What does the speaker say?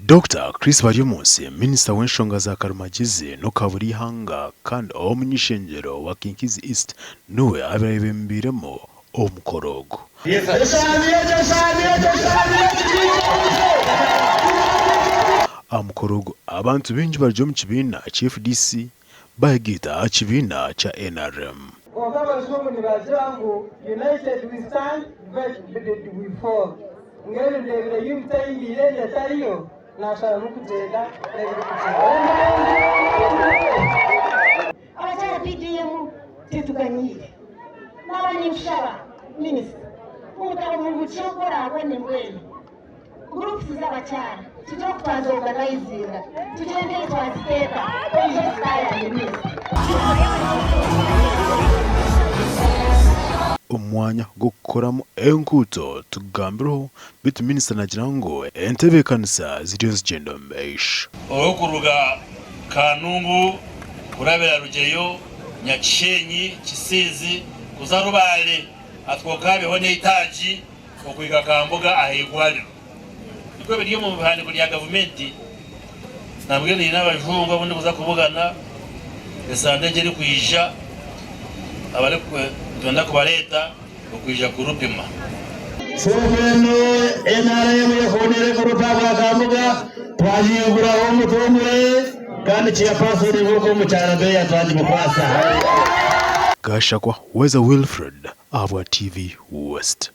Dr. Chris Baryomunsi, Minister w'enshonga za Karumagizi no Kaburihanga kandi omunyishengero wa Kinkizi East niwe abarebembiremo omukorogo. Amukorogo abantu bingi baryo mu kibiina cha FDC bagita kibiina cha NRM. United we stand, divided we fall. Ngeli ndevile yumta ingi ile tariyo na sharamu kutega abacha PDM tituganyire nabanye mshaba minister umutaka mu cyokora abone mbwene groups z'abachana tujokwanza organizing tugende twateka iyo style minister umwanya go gukoramo enguuto tugambireho bitu minister nagira ngo entebe kanisa ziriyo zigenda mbesha okuruga Kanungu kurabera rugeyo Nyakishenyi Kisizi kuzarubale atwokabeho n'itaji okwiga kambuga ahigwali niko biriyo mu bihandiko bya Gavumentu nabwe ni n'abajungu abundi buza kuvugana esande geri kwijja abale tunda kubaleta okwijja kurupima Sobeno NRM yehonere kurupabwa kambuga twajigura omutumure kandi cyapasuri nk'uko mu cyarabe yatwaje mukwasa Gashakwa Weza Wilfred, Abwa TV West.